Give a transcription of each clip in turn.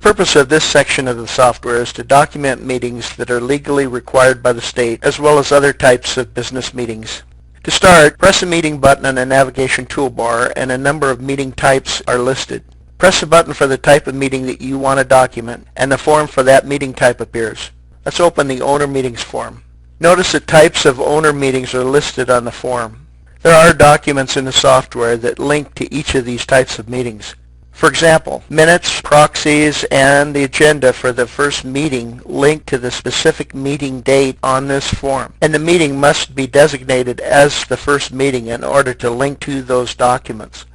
purpose of this section of the software is to document meetings that are legally required by the state, as well as other types of business meetings. To start, press the meeting button on the navigation toolbar and a number of meeting types are listed. Press the button for the type of meeting that you want to document, and the form for that meeting type appears. Let's open the Owner Meetings form. Notice that types of owner meetings are listed on the form. There are documents in the software that link to each of these types of meetings. For example, minutes, proxies, and the agenda for the first meeting link to the specific meeting date on this form, and the meeting must be designated as the first meeting in order to link to those documents.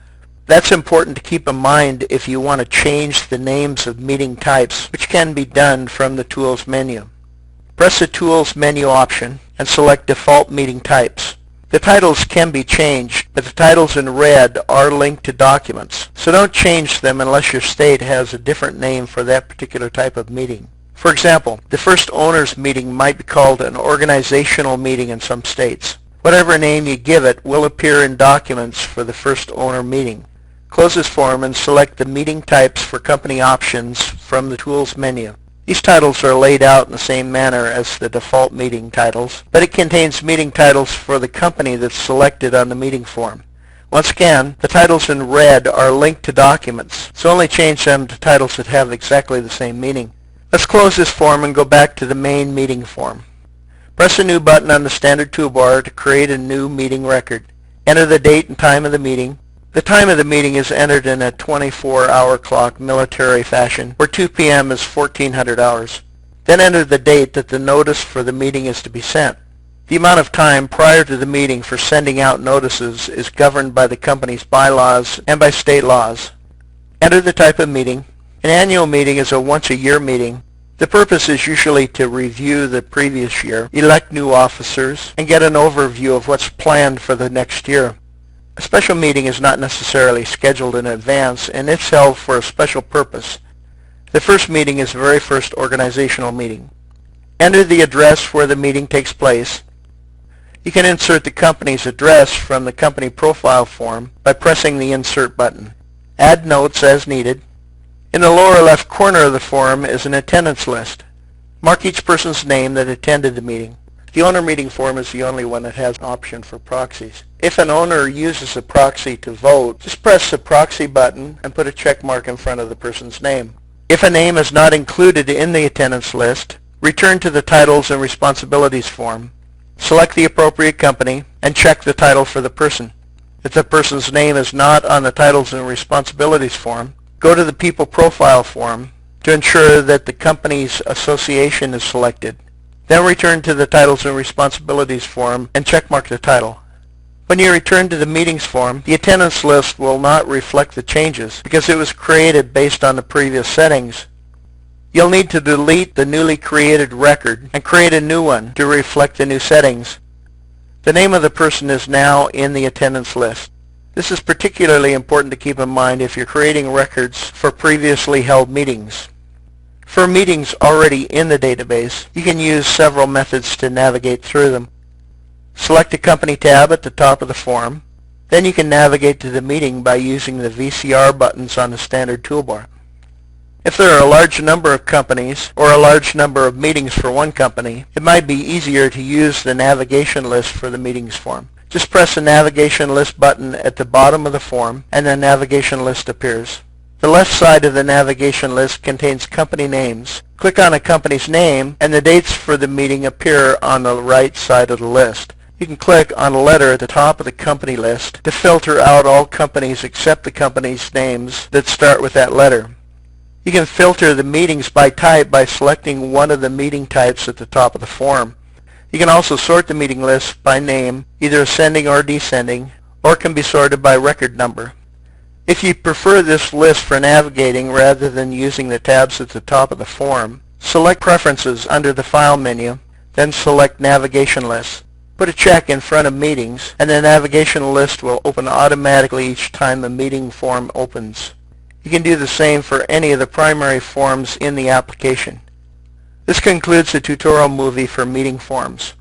That's important to keep in mind if you want to change the names of meeting types, which can be done from the Tools menu. Press the Tools menu option and select Default Meeting Types. The titles can be changed, but the titles in red are linked to documents, so don't change them unless your state has a different name for that particular type of meeting. For example, the first owners meeting might be called an organizational meeting in some states. Whatever name you give it will appear in documents for the first owner meeting. Close this form and select the meeting types for company options from the Tools menu. These titles are laid out in the same manner as the default meeting titles, but it contains meeting titles for the company that's selected on the meeting form. Once again, the titles in red are linked to documents, so only change them to titles that have exactly the same meaning. Let's close this form and go back to the main meeting form. Press the New button on the standard toolbar to create a new meeting record. Enter the date and time of the meeting. The time of the meeting is entered in a 24-hour clock military fashion, where 2 p.m. is 1400 hours. Then enter the date that the notice for the meeting is to be sent. The amount of time prior to the meeting for sending out notices is governed by the company's bylaws and by state laws. Enter the type of meeting. An annual meeting is a once-a-year meeting. The purpose is usually to review the previous year, elect new officers, and get an overview of what's planned for the next year. A special meeting is not necessarily scheduled in advance, and it's held for a special purpose. The first meeting is the very first organizational meeting. Enter the address where the meeting takes place. You can insert the company's address from the company profile form by pressing the Insert button. Add notes as needed. In the lower left corner of the form is an attendance list. Mark each person's name that attended the meeting. The owner meeting form is the only one that has an option for proxies. If an owner uses a proxy to vote, just press the proxy button and put a check mark in front of the person's name. If a name is not included in the attendance list, return to the Titles and Responsibilities form. Select the appropriate company and check the title for the person. If the person's name is not on the Titles and Responsibilities form, go to the People Profile form to ensure that the company's association is selected. Then return to the Titles and Responsibilities form and checkmark the title. When you return to the Meetings form, the attendance list will not reflect the changes because it was created based on the previous settings. You'll need to delete the newly created record and create a new one to reflect the new settings. The name of the person is now in the attendance list. This is particularly important to keep in mind if you're creating records for previously held meetings. For meetings already in the database, you can use several methods to navigate through them. Select the Company tab at the top of the form. Then you can navigate to the meeting by using the VCR buttons on the standard toolbar. If there are a large number of companies or a large number of meetings for one company, it might be easier to use the navigation list for the meetings form. Just press the navigation list button at the bottom of the form and the navigation list appears. The left side of the navigation list contains company names. Click on a company's name and the dates for the meeting appear on the right side of the list. You can click on a letter at the top of the company list to filter out all companies except the company's names that start with that letter. You can filter the meetings by type by selecting one of the meeting types at the top of the form. You can also sort the meeting list by name, either ascending or descending, or it can be sorted by record number. If you prefer this list for navigating rather than using the tabs at the top of the form, select Preferences under the File menu, then select Navigation Lists. Put a check in front of Meetings, and the navigation list will open automatically each time a meeting form opens. You can do the same for any of the primary forms in the application. This concludes the tutorial movie for meeting forms.